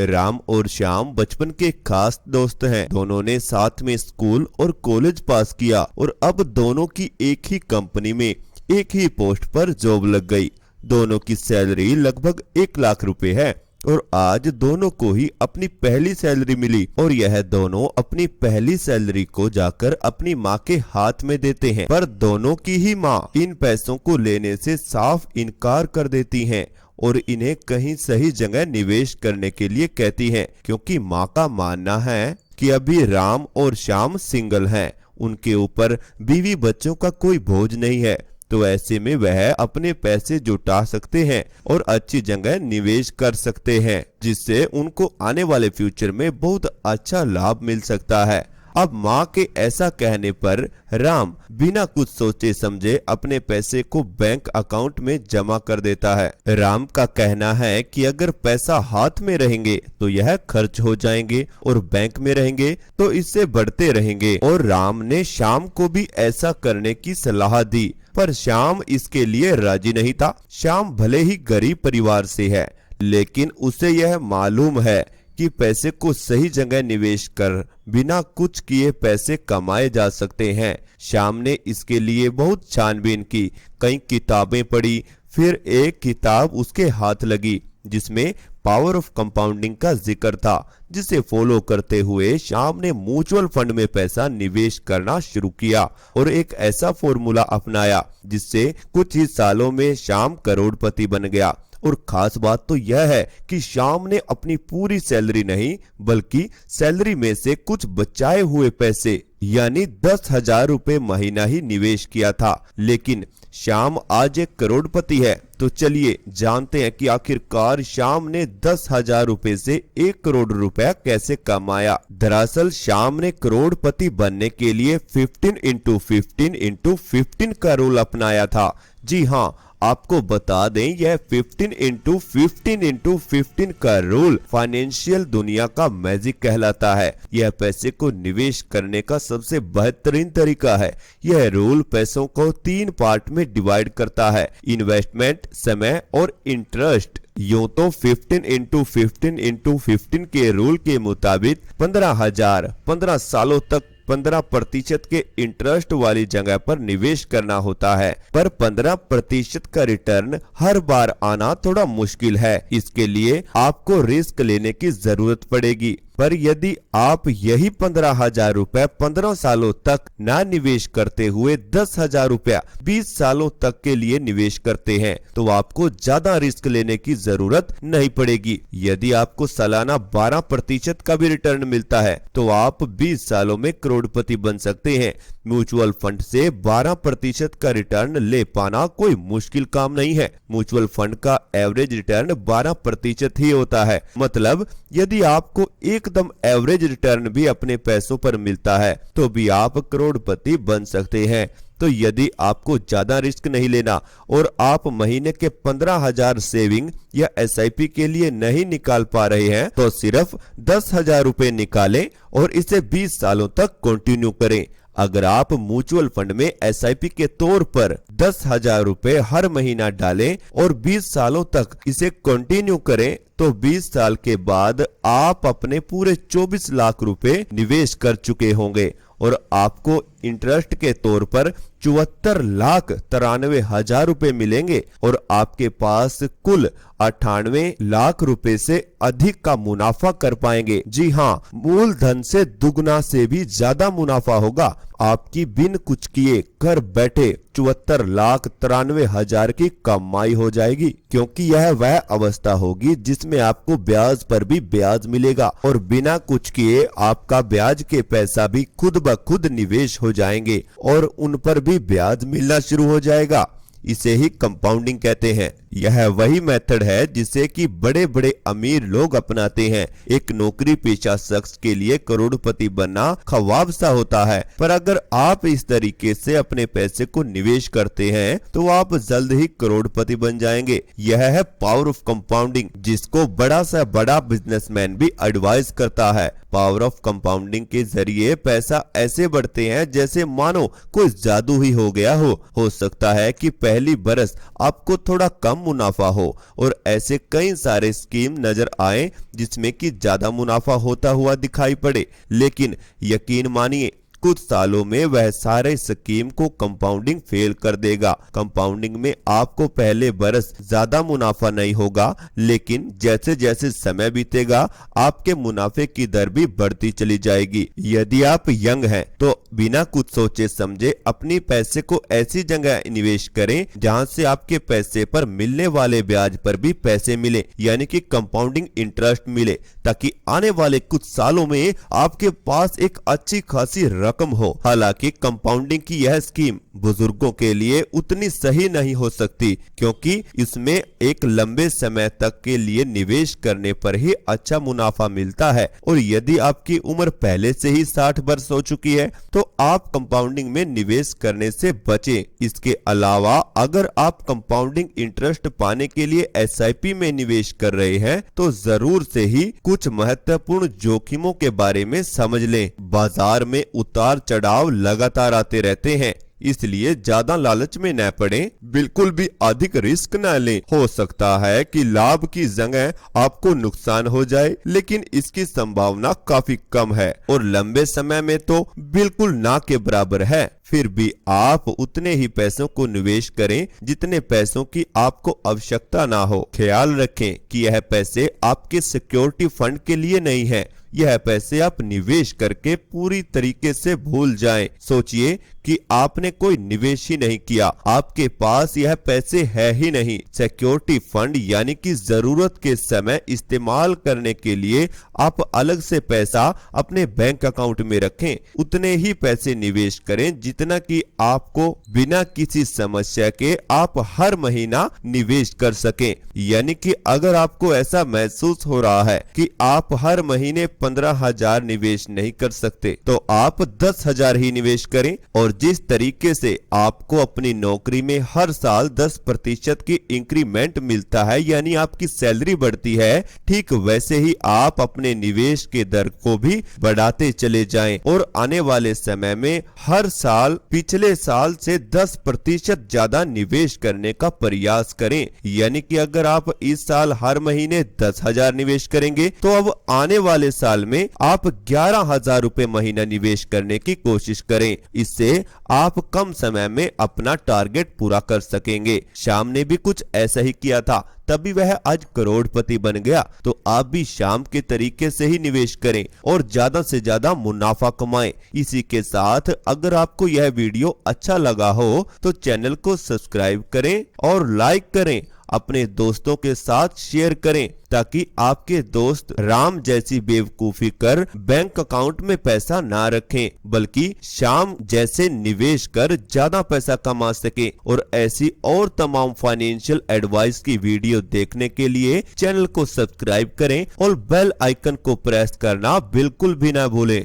राम और श्याम बचपन के खास दोस्त हैं। दोनों ने साथ में स्कूल और कॉलेज पास किया और अब दोनों की एक ही कंपनी में एक ही पोस्ट पर जॉब लग गई। दोनों की सैलरी लगभग 1 लाख रुपए है और आज दोनों को ही अपनी पहली सैलरी मिली और यह दोनों अपनी पहली सैलरी को जाकर अपनी माँ के हाथ में देते हैं। पर दोनों की ही माँ इन पैसों को लेने से साफ इनकार कर देती हैं और इन्हें कहीं सही जगह निवेश करने के लिए कहती हैं, क्योंकि माँ का मानना है कि अभी राम और श्याम सिंगल हैं, उनके ऊपर बीवी बच्चों का कोई बोझ नहीं है, तो ऐसे में वह अपने पैसे जुटा सकते हैं और अच्छी जगह निवेश कर सकते हैं, जिससे उनको आने वाले फ्यूचर में बहुत अच्छा लाभ मिल सकता है। अब माँ के ऐसा कहने पर राम बिना कुछ सोचे समझे अपने पैसे को बैंक अकाउंट में जमा कर देता है। राम का कहना है कि अगर पैसा हाथ में रहेंगे तो यह खर्च हो जाएंगे और बैंक में रहेंगे तो इससे बढ़ते रहेंगे, और राम ने श्याम को भी ऐसा करने की सलाह दी, पर श्याम इसके लिए राजी नहीं था। श्याम भले ही गरीब परिवार से है, लेकिन उसे यह मालूम है कि पैसे को सही जगह निवेश कर बिना कुछ किए पैसे कमाए जा सकते हैं। श्याम ने इसके लिए बहुत छानबीन की, कई किताबें पढ़ी, फिर एक किताब उसके हाथ लगी जिसमें पावर ऑफ कंपाउंडिंग का जिक्र था, जिसे फॉलो करते हुए श्याम ने म्यूचुअल फंड में पैसा निवेश करना शुरू किया और एक ऐसा फॉर्मूला अपनाया जिससे कुछ ही सालों में श्याम करोड़पति बन गया। और खास बात तो यह है कि श्याम ने अपनी पूरी सैलरी नहीं बल्कि सैलरी में से कुछ बचाए हुए पैसे यानी 10,000 रुपए महीना ही निवेश किया था। लेकिन श्याम आज एक करोड़पति है, तो चलिए जानते हैं कि आखिरकार श्याम ने 10,000 रुपए से 1 करोड़ रुपया कैसे कमाया। दरअसल श्याम ने करोड़पति बनने के लिए 15 into 15 into 15 का रूल अपनाया था। जी हाँ, आपको बता दें यह 15 into 15 into 15 का रूल फाइनेंशियल दुनिया का मैजिक कहलाता है। यह पैसे को निवेश करने का सबसे बेहतरीन तरीका है। यह रूल पैसों को 3 पार्ट में डिवाइड करता है, इन्वेस्टमेंट, समय और इंटरेस्ट। यूं तो 15 into 15 into 15 के रूल के मुताबिक 15 सालों तक 15% के इंटरेस्ट वाली जगह पर निवेश करना होता है, पर 15% का रिटर्न हर बार आना थोड़ा मुश्किल है। इसके लिए आपको रिस्क लेने की जरूरत पड़ेगी। पर यदि आप यही 15,000 रुपए 15 सालों तक ना निवेश करते हुए 10,000 रुपया 20 सालों तक के लिए निवेश करते हैं तो आपको ज्यादा रिस्क लेने की जरूरत नहीं पड़ेगी। यदि आपको सालाना 12% का भी रिटर्न मिलता है तो आप 20 सालों में करोड़पति बन सकते हैं। म्यूचुअल फंड से 12% का रिटर्न ले पाना कोई मुश्किल काम नहीं है। म्यूचुअल फंड का एवरेज रिटर्न 12% ही होता है। मतलब यदि आपको एकदम एवरेज रिटर्न भी अपने पैसों पर मिलता है तो भी आप करोड़पति बन सकते हैं। तो यदि आपको ज्यादा रिस्क नहीं लेना और आप महीने के 15,000 सेविंग या SIP के लिए नहीं निकाल पा रहे हैं तो सिर्फ 10,000 रुपए निकालें और इसे 20 सालों तक कंटिन्यू करें। अगर आप म्यूचुअल फंड में SIP के तौर पर 10,000 रुपए हर महीना डालें और 20 सालों तक इसे कंटिन्यू करें तो 20 साल के बाद आप अपने पूरे 24 लाख रुपए निवेश कर चुके होंगे और आपको इंटरेस्ट के तौर पर 74,93,000 रुपए मिलेंगे और आपके पास कुल 98 लाख रुपए से अधिक का मुनाफा कर पाएंगे। जी हाँ, मूलधन से दुगना से भी ज्यादा मुनाफा होगा। आपकी बिन कुछ किए घर बैठे 74,93,000 की कमाई हो जाएगी, क्योंकि यह वह अवस्था होगी जिसमें आपको ब्याज पर भी ब्याज मिलेगा और बिना कुछ किए आपका ब्याज के पैसा भी खुद ब खुद निवेश हो जाएंगे और उन पर भी ब्याज मिलना शुरू हो जाएगा। इसे ही कंपाउंडिंग कहते हैं। यह वही मेथड है जिसे कि बड़े बड़े अमीर लोग अपनाते हैं। एक नौकरी पेशा शख्स के लिए करोड़पति बनना ख्वाब सा होता है, पर अगर आप इस तरीके से अपने पैसे को निवेश करते हैं तो आप जल्द ही करोड़पति बन जाएंगे। यह है पावर ऑफ कंपाउंडिंग, जिसको बड़ा सा बड़ा बिजनेसमैन भी एडवाइस करता है। पावर ऑफ कंपाउंडिंग के जरिए पैसा ऐसे बढ़ते हैं जैसे मानो कोई जादू ही हो गया हो। सकता है कि पहली बरस आपको थोड़ा कम मुनाफा हो और ऐसे कई सारे स्कीम नजर आए जिसमें कि ज्यादा मुनाफा होता हुआ दिखाई पड़े, लेकिन यकीन मानिए कुछ सालों में वह सारे स्कीम को कंपाउंडिंग फेल कर देगा। कंपाउंडिंग में आपको पहले बरस ज्यादा मुनाफा नहीं होगा, लेकिन जैसे जैसे समय बीतेगा आपके मुनाफे की दर भी बढ़ती चली जाएगी। यदि आप यंग हैं तो बिना कुछ सोचे समझे अपनी पैसे को ऐसी जगह निवेश करें जहां से आपके पैसे पर मिलने वाले ब्याज पर भी पैसे मिले, यानी कि कंपाउंडिंग इंटरेस्ट मिले, ताकि आने वाले कुछ सालों में आपके पास एक अच्छी खासी रकम हो। हालांकि कंपाउंडिंग की यह स्कीम बुजुर्गों के लिए उतनी सही नहीं हो सकती, क्योंकि इसमें एक लंबे समय तक के लिए निवेश करने पर ही अच्छा मुनाफा मिलता है, और यदि आपकी उम्र पहले से ही 60 वर्ष हो चुकी है तो आप कंपाउंडिंग में निवेश करने से बचें। इसके अलावा अगर आप कंपाउंडिंग इंटरेस्ट पाने के लिए एसआईपी में निवेश कर रहे हैं तो जरूर से ही कुछ महत्वपूर्ण जोखिमों के बारे में समझ लें। बाजार में उतार चढ़ाव लगातार आते रहते हैं, इसलिए ज्यादा लालच में न पड़ें, बिल्कुल भी अधिक रिस्क न लें। हो सकता है कि लाभ की जगह आपको नुकसान हो जाए, लेकिन इसकी संभावना काफी कम है और लंबे समय में तो बिल्कुल ना के बराबर है। फिर भी आप उतने ही पैसों को निवेश करें जितने पैसों की आपको आवश्यकता ना हो। ख्याल रखें कि यह पैसे आपके सिक्योरिटी फंड के लिए नहीं है, यह पैसे आप निवेश करके पूरी तरीके से भूल जाएं। सोचिए कि आपने कोई निवेश ही नहीं किया, आपके पास यह पैसे है ही नहीं। सिक्योरिटी फंड यानी कि जरूरत के समय इस्तेमाल करने के लिए आप अलग से पैसा अपने बैंक अकाउंट में रखें। उतने ही पैसे निवेश करें जितना कि आपको बिना किसी समस्या के आप हर महीना निवेश कर सकें। यानी कि अगर आपको ऐसा महसूस हो रहा है कि आप हर महीने 15,000 निवेश नहीं कर सकते तो आप 10,000 ही निवेश करें। और जिस तरीके से आपको अपनी नौकरी में हर साल 10% की इंक्रीमेंट मिलता है, यानी आपकी सैलरी बढ़ती है, ठीक वैसे ही आप अपने निवेश के दर को भी बढ़ाते चले जाएं और आने वाले समय में हर साल पिछले साल से 10% ज्यादा निवेश करने का प्रयास करें। यानी कि अगर आप इस साल हर महीने 10,000 निवेश करेंगे तो अब आने वाले साल में आप 11,000 रुपए महीना निवेश करने की कोशिश करें। इससे आप कम समय में अपना टारगेट पूरा कर सकेंगे। श्याम ने भी कुछ ऐसा ही किया था, तभी वह आज करोड़पति बन गया। तो आप भी श्याम के तरीके से ही निवेश करें और ज्यादा से ज्यादा मुनाफा कमाएं। इसी के साथ अगर आपको यह वीडियो अच्छा लगा हो तो चैनल को सब्सक्राइब करें और लाइक करें, अपने दोस्तों के साथ शेयर करें, ताकि आपके दोस्त राम जैसी बेवकूफी कर बैंक अकाउंट में पैसा ना रखें, बल्कि श्याम जैसे निवेश कर ज्यादा पैसा कमा सके। और ऐसी और तमाम फाइनेंशियल एडवाइस की वीडियो देखने के लिए चैनल को सब्सक्राइब करें और बेल आइकन को प्रेस करना बिल्कुल भी ना भूलें।